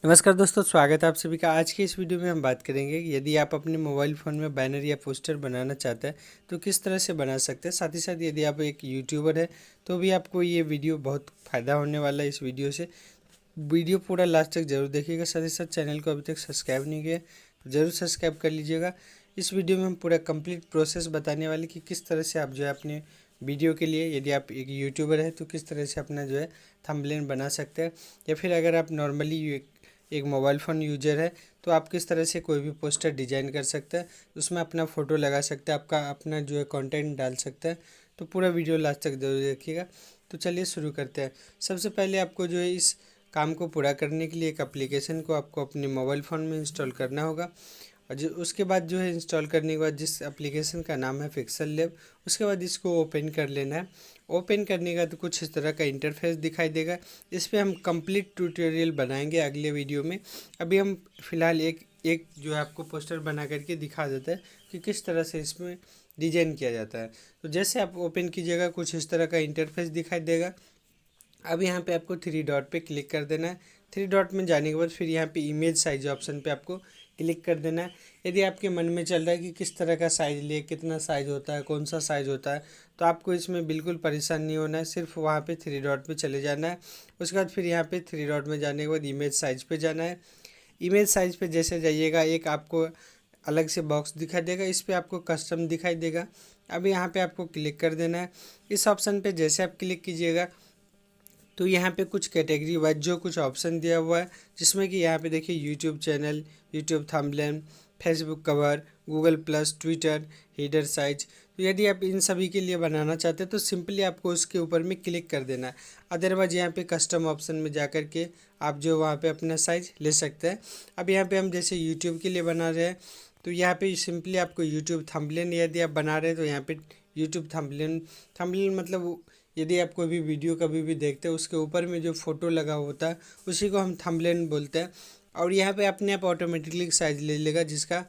नमस्कार दोस्तों, स्वागत है आप सभी का। आज की इस वीडियो में हम बात करेंगे कि यदि आप अपने मोबाइल फ़ोन में बैनर या पोस्टर बनाना चाहते हैं तो किस तरह से बना सकते हैं। साथ ही साथ यदि आप एक यूट्यूबर है तो भी आपको ये वीडियो बहुत फ़ायदा होने वाला है। इस वीडियो से वीडियो पूरा लास्ट तक जरूर देखिएगा। साथ ही साथ चैनल को अभी तक सब्सक्राइब नहीं किया तो ज़रूर सब्सक्राइब कर लीजिएगा। इस वीडियो में हम पूरा कंप्लीट प्रोसेस बताने वाले कि किस तरह से आप जो है अपने वीडियो के लिए, यदि आप एक यूट्यूबर है तो किस तरह से अपना जो है थंबनेल बना सकते हैं, या फिर अगर आप नॉर्मली एक मोबाइल फ़ोन यूजर है तो आप किस तरह से कोई भी पोस्टर डिजाइन कर सकते हैं, उसमें अपना फ़ोटो लगा सकते हैं, आपका अपना जो है कंटेंट डाल सकते हैं। तो पूरा वीडियो लास्ट तक जरूर देखिएगा। तो चलिए शुरू करते हैं। सबसे पहले आपको जो है इस काम को पूरा करने के लिए एक एप्लीकेशन को आपको अपने मोबाइल फ़ोन में इंस्टॉल करना होगा। और जो उसके बाद जो है इंस्टॉल करने के बाद जिस एप्लीकेशन का नाम है पिक्सल लैब, उसके बाद इसको ओपन कर लेना है। ओपन करने का तो कुछ इस तरह का इंटरफेस दिखाई देगा। इस पर हम कंप्लीट ट्यूटोरियल बनाएंगे अगले वीडियो में। अभी हम फिलहाल एक एक जो है आपको पोस्टर बना करके दिखा देते हैं कि किस तरह से इसमें डिजाइन किया जाता है। तो जैसे आप ओपन कीजिएगा कुछ इस तरह का इंटरफेस दिखाई देगा। अब यहाँ पे आपको थ्री डॉट पे क्लिक कर देना है। थ्री डॉट में जाने के बाद फिर यहाँ पे इमेज साइज ऑप्शन पे आपको क्लिक कर देना है। यदि आपके मन में चल रहा है कि किस तरह का साइज़ ले, कितना साइज़ होता है, कौन सा साइज़ होता है, तो आपको इसमें बिल्कुल परेशान नहीं होना है। सिर्फ वहाँ पे थ्री डॉट पे चले जाना है। उसके बाद फिर यहाँ पे थ्री डॉट में जाने के बाद इमेज साइज़ पे जाना है। इमेज साइज़ पे जैसे जाइएगा एक आपको अलग से बॉक्स दिखाई देगा, इस पर आपको कस्टम दिखाई देगा। अब यहाँ पे आपको क्लिक कर देना है। इस ऑप्शन पे जैसे आप क्लिक कीजिएगा तो यहाँ पे कुछ कैटेगरी वाइज जो कुछ ऑप्शन दिया हुआ है, जिसमें कि यहाँ पे देखिए YouTube channel, YouTube thumbnail, Facebook cover, Google plus, Twitter, header size. तो यदि आप इन सभी के लिए बनाना चाहते हैं तो सिंपली आपको उसके ऊपर में क्लिक कर देना है। अदरवाइज यहाँ पे कस्टम ऑप्शन में जा कर के आप जो वहाँ पे अपना साइज ले सकते हैं। अब यहाँ पे हम जैसे यूट्यूब के लिए बना रहे हैं तो यहाँ पे सिंपली आपको यूट्यूब थंबनेल यदि आप बना रहे हैं तो यहाँ पे यूट्यूब थंबनेल, थंबनेल मतलब यदि आप कोई भी वीडियो कभी भी देखते हैं उसके ऊपर में जो फ़ोटो लगा होता है उसी को हम थंबनेल बोलते हैं। और यहाँ पे अपने आप ऑटोमेटिकली साइज ले लेगा, जिसका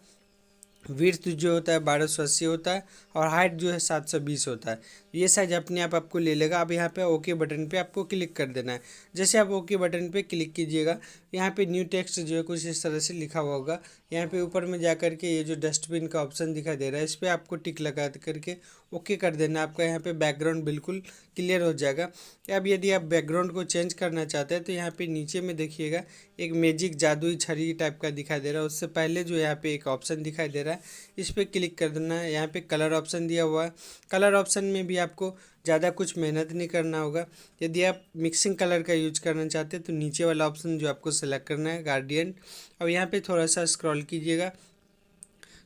विड्थ जो होता है 1280 होता है और हाइट जो है 720 होता है। ये साइज अपने आप आपको ले लेगा। अब यहाँ पे ओके बटन पे आपको क्लिक कर देना है। जैसे आप ओके बटन पे क्लिक कीजिएगा यहाँ पे न्यू टेक्स्ट जो है कुछ इस तरह से लिखा हुआ होगा। यहाँ पे ऊपर में जा करके ये जो डस्टबिन का ऑप्शन दिखाई दे रहा है इस पर आपको टिक लगा करके ओके कर देना। आपका यहाँ पे बैकग्राउंड बिल्कुल क्लियर हो जाएगा। अब यदि आप बैकग्राउंड को चेंज करना चाहते हैं तो यहाँ पे नीचे में देखिएगा एक मैजिक जादुई छड़ी टाइप का दिखाई दे रहा है। उससे पहले जो यहाँ पे एक ऑप्शन दिखाई दे रहा है इस पर क्लिक कर देना है। यहाँ पे कलर ऑप्शन दिया हुआ है। कलर ऑप्शन में भी आपको ज़्यादा कुछ मेहनत नहीं करना होगा। यदि आप मिक्सिंग कलर का यूज करना चाहते हैं तो नीचे वाला ऑप्शन जो आपको सेलेक्ट करना है गार्डियन, और यहाँ पे थोड़ा सा स्क्रॉल कीजिएगा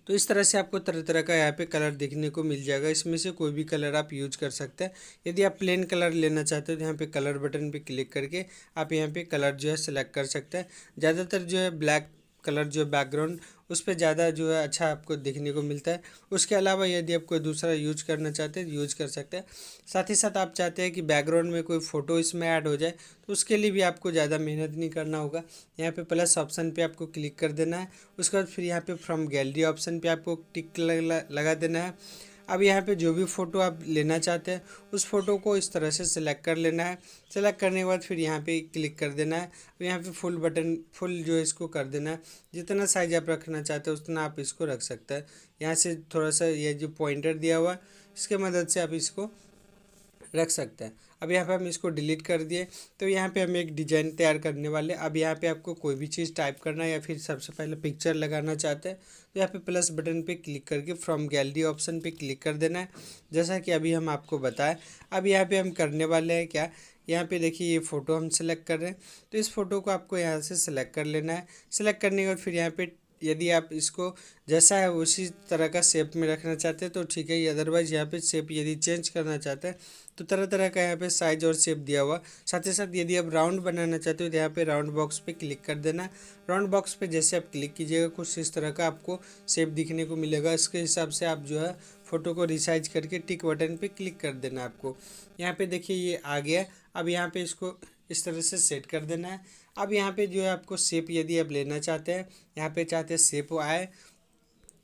तो इस तरह से आपको तरह तरह का यहाँ पे कलर देखने को मिल जाएगा। इसमें से कोई भी कलर आप यूज कर सकते हैं। यदि आप प्लेन कलर लेना चाहते हो तो यहाँ पे कलर बटन पे क्लिक करके आप यहाँ पे कलर जो है सेलेक्ट कर सकते हैं। ज़्यादातर जो है ब्लैक कलर जो बैकग्राउंड उस पर ज़्यादा जो है अच्छा आपको देखने को मिलता है। उसके अलावा यदि आप कोई दूसरा यूज करना चाहते हैं यूज कर सकते हैं। साथ ही साथ आप चाहते हैं कि बैकग्राउंड में कोई फ़ोटो इसमें ऐड हो जाए तो उसके लिए भी आपको ज़्यादा मेहनत नहीं करना होगा। यहाँ पे प्लस ऑप्शन पे आपको क्लिक कर देना है। उसके बाद फिर यहाँ पे फ्रॉम गैलरी ऑप्शन पे आपको टिक लगा देना है। अब यहाँ पे जो भी फ़ोटो आप लेना चाहते हैं उस फ़ोटो को इस तरह से सिलेक्ट कर लेना है। सेलेक्ट करने के बाद फिर यहाँ पे क्लिक कर देना है। और यहाँ पे फुल बटन फुल जो है इसको कर देना है। जितना साइज आप रखना चाहते हैं उतना आप इसको रख सकते हैं। यहाँ से थोड़ा सा ये जो पॉइंटर दिया हुआ है इसके मदद से आप इसको रख सकते हैं। अब यहाँ पे हम इसको डिलीट कर दिए तो यहाँ पे हम एक डिज़ाइन तैयार करने वाले। अब यहाँ पे आपको कोई भी चीज़ टाइप करना है या फिर सबसे पहले पिक्चर लगाना चाहते हैं तो यहाँ पे प्लस बटन पे क्लिक करके फ्रॉम गैलरी ऑप्शन पे क्लिक कर देना है, जैसा कि अभी हम आपको बताएं। अब यहाँ पे हम करने वाले हैं क्या, यहाँ पे देखिए ये फ़ोटो हम सेलेक्ट कर रहे हैं तो इस फ़ोटो को आपको यहाँ से सेलेक्ट कर लेना है। सेलेक्ट करने के बाद फिर यहाँ पे यदि आप इसको जैसा है उसी तरह का शेप में रखना चाहते हैं तो ठीक है। अदरवाइज़ यहाँ पे शेप यदि चेंज करना चाहते हैं तो तरह तरह का यहाँ पे साइज और शेप दिया हुआ। साथ ही साथ यदि आप राउंड बनाना चाहते हो तो यहाँ पे राउंड बॉक्स पे क्लिक कर देना। राउंड बॉक्स पे जैसे आप क्लिक कीजिएगा कुछ इस तरह का आपको शेप दिखने को मिलेगा। इसके हिसाब से आप जो है फ़ोटो को रिसाइज करके टिक बटन पे क्लिक कर देना। आपको यहाँ पे देखिए ये आ गया। अब यहाँ पे इसको इस तरह से सेट कर देना है। अब यहाँ पे जो है आपको शेप यदि आप लेना चाहते हैं, यहाँ पे चाहते हैं शेप आए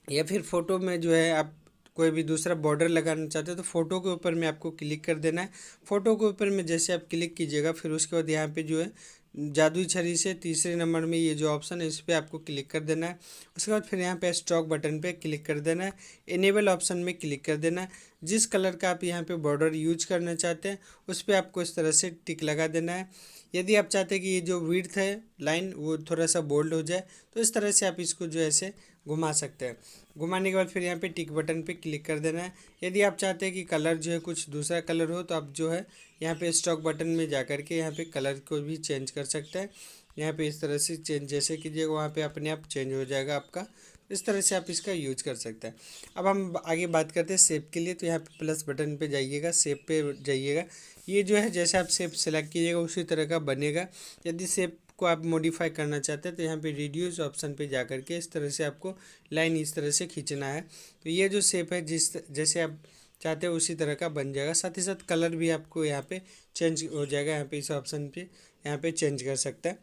या फिर फ़ोटो में जो है आप कोई भी दूसरा बॉर्डर लगाना चाहते हैं तो फ़ोटो के ऊपर में आपको क्लिक कर देना है। फ़ोटो के ऊपर में जैसे आप क्लिक कीजिएगा फिर उसके बाद यहाँ पे जो है जादुई छड़ी से तीसरे नंबर में ये जो ऑप्शन है इस पर आपको क्लिक कर देना है। उसके बाद फिर यहाँ पे स्टॉक बटन पे क्लिक कर देना है। इनेबल ऑप्शन में क्लिक कर देना है। जिस कलर का आप यहाँ पे बॉर्डर यूज करना चाहते हैं उस पर आपको इस तरह से टिक लगा देना है। यदि आप चाहते हैं कि ये जो विड्थ है लाइन वो थोड़ा सा बोल्ड हो जाए तो इस तरह से आप इसको जो ऐसे घुमा सकते हैं। घुमाने के बाद फिर यहाँ पे टिक बटन पे क्लिक कर देना है। यदि आप चाहते हैं कि कलर जो है कुछ दूसरा कलर हो तो आप जो है यहाँ पे स्टॉक बटन में जा कर के यहाँ पे कलर को भी चेंज कर सकते हैं। यहाँ पे इस तरह से चेंज जैसे कीजिएगा वहाँ पे अपने आप चेंज हो जाएगा आपका। इस तरह से आप इसका यूज कर सकते हैं। अब हम आगे बात करते हैं शेप के लिए। तो यहाँ पे प्लस बटन पे जाइएगा, शेप पे जाइएगा। ये जो है जैसे आप शेप सेलेक्ट कीजिएगा उसी तरह का बनेगा। यदि शेप को आप मॉडिफाई करना चाहते हैं तो यहाँ पे रिड्यूस ऑप्शन पे जा कर के इस तरह से आपको लाइन इस तरह से खींचना है। तो ये जो शेप है जिस जैसे आप चाहते हो उसी तरह का बन जाएगा। साथ ही साथ कलर भी आपको यहाँ पे चेंज हो जाएगा। यहाँ पे इस ऑप्शन पे यहाँ पे चेंज कर सकते हैं।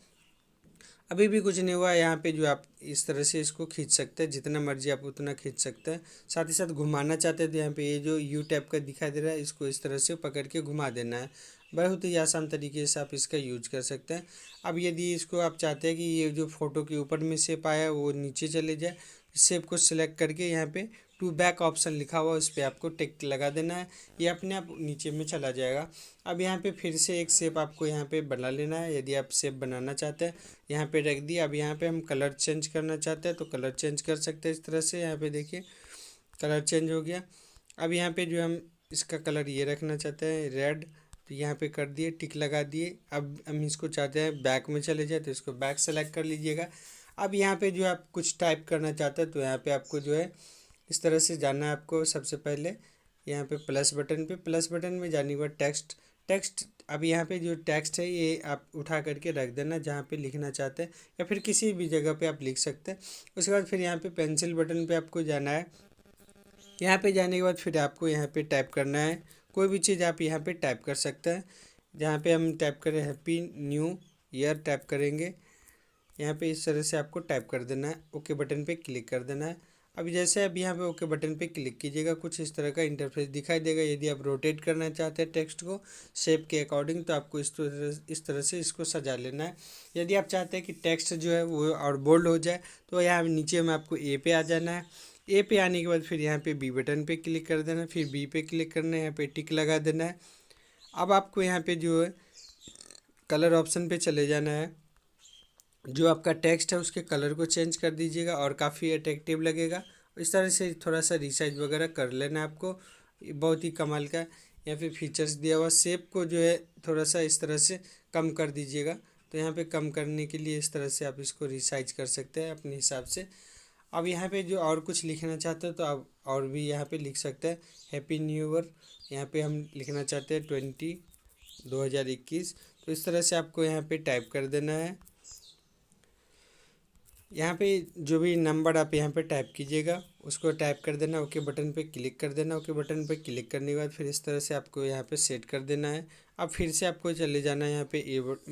अभी भी कुछ नहीं हुआ है। यहाँ पे जो आप इस तरह से इसको खींच सकते हैं, जितना मर्जी आप उतना खींच सकते हैं। साथ ही साथ घुमाना चाहते हैं तो यहाँ पे ये जो यू टाइप का दिखाई दे रहा है इसको इस तरह से पकड़ के घुमा देना है। बहुत ही आसान तरीके से आप इसका यूज कर सकते हैं। अब यदि इसको आप चाहते हैं कि ये जो फोटो के ऊपर में शेप आया है वो नीचे चले जाए, इस शेप को सिलेक्ट करके यहाँ पे टू बैक ऑप्शन लिखा हुआ उस पर आपको टिक लगा देना है। ये अपने आप नीचे में चला जाएगा। अब यहाँ पे फिर से एक शेप आपको यहाँ पे बना लेना है। यदि आप शेप बनाना चाहते हैं यहाँ पे रख दिया। अब यहाँ पे हम कलर चेंज करना चाहते हैं तो कलर चेंज कर सकते हैं इस तरह से। यहाँ पे देखिए कलर चेंज हो गया। अब यहाँ पे जो हम इसका कलर ये रखना चाहते हैं रेड, तो यहाँ पे कर दिए, टिक लगा दिए। अब हम इसको चाहते हैं बैक में चले जाए तो इसको बैक सेलेक्ट कर लीजिएगा। अब यहाँ पे जो आप कुछ टाइप करना चाहते हैं तो यहाँ पे आपको जो है इस तरह से जाना है। आपको सबसे पहले यहाँ पे प्लस बटन में जाने के बाद टेक्स्ट अब यहाँ पे जो टेक्स्ट है ये आप उठा करके रख देना जहाँ पे लिखना चाहते हैं, या फिर किसी भी जगह पे आप लिख सकते हैं। उसके बाद फिर यहाँ पे पेंसिल बटन पे आपको जाना है। यहाँ पे जाने के बाद फिर आपको यहाँ पे टाइप करना है। कोई भी चीज़ आप यहाँ पे टाइप कर सकते हैं। जहाँ पे हम टाइप करें हैप्पी न्यू ईयर टाइप करेंगे। यहाँ पे इस तरह से आपको टाइप कर देना है। ओके बटन पे क्लिक कर देना है। अब जैसे अब यहाँ पे ओके बटन पे क्लिक कीजिएगा कुछ इस तरह का इंटरफेस दिखाई देगा। यदि आप रोटेट करना चाहते हैं टेक्स्ट को शेप के अकॉर्डिंग तो आपको इस तरह से इसको सजा लेना है। यदि आप चाहते हैं कि टेक्स्ट जो है वो और बोल्ड हो जाए तो यहाँ नीचे में आपको ए पे आ जाना है। ए पे आने के बाद फिर यहाँ पे बी बटन पे क्लिक कर देना है, फिर बी पे क्लिक करना है, यहाँ पे टिक लगा देना है। अब आपको यहाँ पे जो है कलर ऑप्शन पे चले जाना है। जो आपका टेक्स्ट है उसके कलर को चेंज कर दीजिएगा और काफ़ी अट्रैक्टिव लगेगा। इस तरह से थोड़ा सा रिसाइज वगैरह कर लेना है आपको। ये बहुत ही कमाल का या फिर फीचर्स दिया हुआ। शेप को जो है थोड़ा सा इस तरह से कम कर दीजिएगा। तो यहाँ पे कम करने के लिए इस तरह से आप इसको रिसाइज कर सकते हैं अपने हिसाब से। अब यहाँ पे जो और कुछ लिखना चाहते हैं तो आप और भी यहाँ पे लिख सकते हैं। हैप्पी न्यू ईयर यहाँ पे हम लिखना चाहते हैं 2021। तो इस तरह से आपको यहाँ पे टाइप कर देना है। यहाँ पे जो भी नंबर आप यहाँ पे टाइप कीजिएगा उसको टाइप कर देना। ओके बटन पे क्लिक कर देना। ओके बटन पे क्लिक करने के बाद फिर इस तरह से आपको यहाँ पे सेट कर देना है। अब फिर से आपको चले जाना है यहाँ पे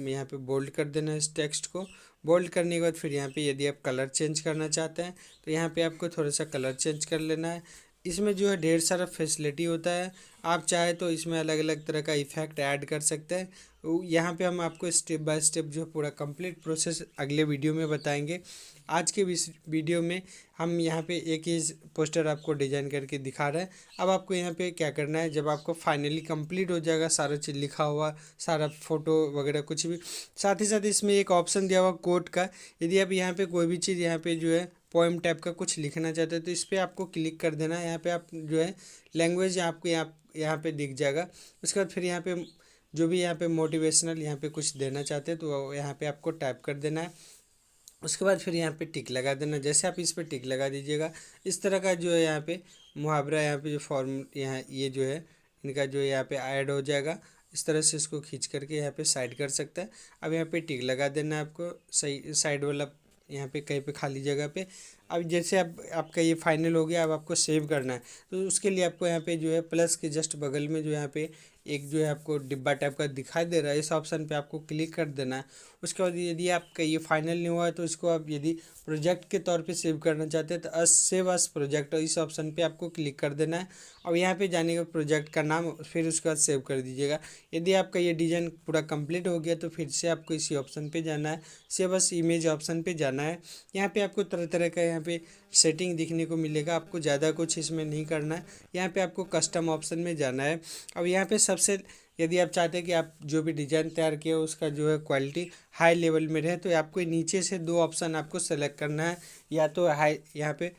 यहाँ पे बोल्ड कर देना है इस टेक्स्ट को। बोल्ड करने के बाद फिर यहाँ पे यदि आप कलर चेंज करना चाहते हैं तो यहाँ पे आपको थोड़ा सा कलर चेंज कर लेना है। इसमें जो है ढेर सारा फैसिलिटी होता है। आप चाहे तो इसमें अलग अलग तरह का इफेक्ट ऐड कर सकते हैं। यहाँ पे हम आपको स्टेप बाय स्टेप जो पूरा कंप्लीट प्रोसेस अगले वीडियो में बताएंगे। आज के इस वीडियो में हम यहाँ पे एक ही पोस्टर आपको डिजाइन करके दिखा रहे हैं। अब आपको यहाँ पे क्या करना है, जब आपको फाइनली कंप्लीट हो जाएगा सारा चीज़ लिखा हुआ, सारा फोटो वगैरह कुछ भी, साथ ही साथ इसमें एक ऑप्शन दिया हुआ कोड का। यदि आप यहाँ पे कोई भी चीज़ यहाँ पे जो है पोएम टाइप का कुछ लिखना चाहते हैं तो इस पर आपको क्लिक कर देना है। यहाँ पे आप जो है लैंग्वेज आपको यहाँ पे दिख जाएगा। उसके बाद फिर यहाँ पे जो भी यहाँ पे मोटिवेशनल यहाँ पे कुछ देना चाहते हैं तो यहाँ पे आपको टाइप कर देना है। उसके बाद फिर यहाँ पे टिक लगा देना। जैसे आप इस पर टिक लगा दीजिएगा इस तरह का जो है यहाँ पे मुहावरा यहाँ पे जो फॉर्म यहाँ ये जो है इनका जो यहाँ पे ऐड हो जाएगा। इस तरह से इसको खींच करके यहाँ पे साइड कर सकते हैं। अब यहाँ पे टिक लगा देना है आपको सही साइड वाला यहाँ पे कहीं पे खाली जगह पे। अब जैसे आपका ये फाइनल हो गया, अब आपको सेव करना है तो उसके लिए आपको यहाँ पे जो है प्लस के जस्ट बगल में जो यहाँ पे एक जो है आपको डिब्बा टाइप का दिखाई दे रहा है, इस ऑप्शन पे आपको क्लिक कर देना है। उसके बाद यदि आपका ये फाइनल नहीं हुआ है तो इसको आप यदि प्रोजेक्ट के तौर पे सेव करना चाहते हैं तो सेव अस प्रोजेक्ट, इस ऑप्शन पे आपको क्लिक कर देना है। और यहाँ पे जाने का प्रोजेक्ट का नाम, फिर उसके बाद सेव कर दीजिएगा। यदि आपका ये डिज़ाइन पूरा कंप्लीट हो गया तो फिर से आपको इसी ऑप्शन पे जाना है, सेव अस इमेज ऑप्शन पे जाना है। यहाँ पे आपको तरह तरह का यहाँ पे सेटिंग दिखने को मिलेगा, आपको ज़्यादा कुछ इसमें नहीं करना है। यहाँ पे आपको कस्टम ऑप्शन में जाना है। अब यहाँ पे सबसे यदि आप चाहते हैं कि आप जो भी डिज़ाइन तैयार किए हो उसका जो है क्वालिटी हाई लेवल में रहे, तो आपको नीचे से दो ऑप्शन आपको सेलेक्ट करना है, या तो हाई यहाँ पे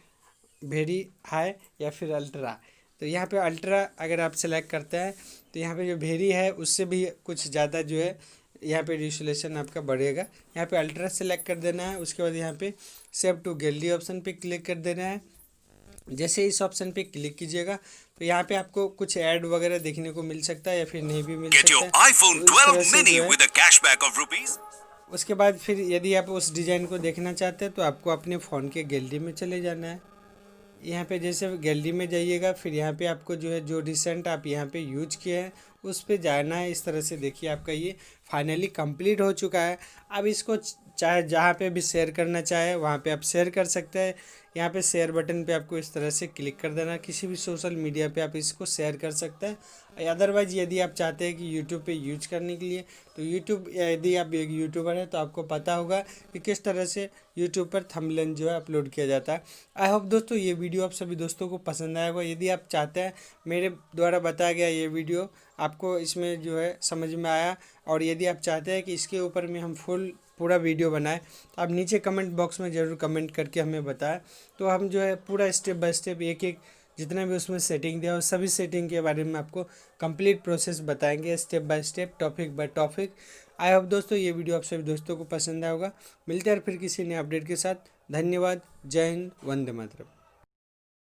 वेरी हाई या फिर अल्ट्रा। तो यहाँ पे अल्ट्रा अगर आप सेलेक्ट करते हैं तो यहाँ पे जो वेरी है उससे भी कुछ ज़्यादा जो है यहाँ पे रिजोल्यूशन आपका बढ़ेगा। यहाँ पे अल्ट्रा सेलेक्ट कर देना है। उसके बाद यहाँ पे सेव टू गैलरी ऑप्शन पे क्लिक कर देना है। जैसे इस ऑप्शन पे क्लिक कीजिएगा तो यहाँ पे आपको कुछ ऐड वगैरह देखने को मिल सकता है या फिर नहीं भी मिल सकता है। तो इस तरह से जो है उसके बाद फिर यदि आप उस डिज़ाइन को देखना चाहते हैं तो आपको अपने फ़ोन के गैलरी में चले जाना है। यहाँ पे जैसे गैलरी में जाइएगा, फिर यहाँ पे आपको जो है जो रिसेंट आप यहाँ पे यूज किए हैं उस पे जाना है। इस तरह से देखिए आपका ये फाइनली कंप्लीट हो चुका है। अब इसको चाहे जहाँ पे भी शेयर करना चाहे वहाँ पे आप शेयर कर सकते हैं। यहाँ पे शेयर बटन पे आपको इस तरह से क्लिक कर देना, किसी भी सोशल मीडिया पे आप इसको शेयर कर सकते हैं। अदरवाइज़ यदि आप चाहते हैं कि यूट्यूब पे यूज करने के लिए, तो यूट्यूब यदि आप एक यूट्यूबर हैं तो आपको पता होगा कि किस तरह से यूट्यूब पर थंबनेल जो है अपलोड किया जाता है। आई होप दोस्तों ये वीडियो आप सभी दोस्तों को पसंद आया होगा। यदि आप चाहते हैं मेरे द्वारा बताया गया ये वीडियो आपको इसमें जो है समझ में आया, और यदि आप चाहते हैं कि इसके ऊपर में हम पूरा वीडियो बनाएं तो आप नीचे कमेंट बॉक्स में ज़रूर कमेंट करके हमें बताएं। तो हम जो है पूरा स्टेप बाय स्टेप एक एक जितना भी उसमें सेटिंग दिया हो सभी सेटिंग के बारे में आपको कंप्लीट प्रोसेस बताएंगे, step by step, topic by topic. I hope दोस्तों ये वीडियो आप सभी दोस्तों को पसंद आया होगा। मिलते हैं फिर किसी नए अपडेट के साथ। धन्यवाद। जय हिंद। वंदे मातरम।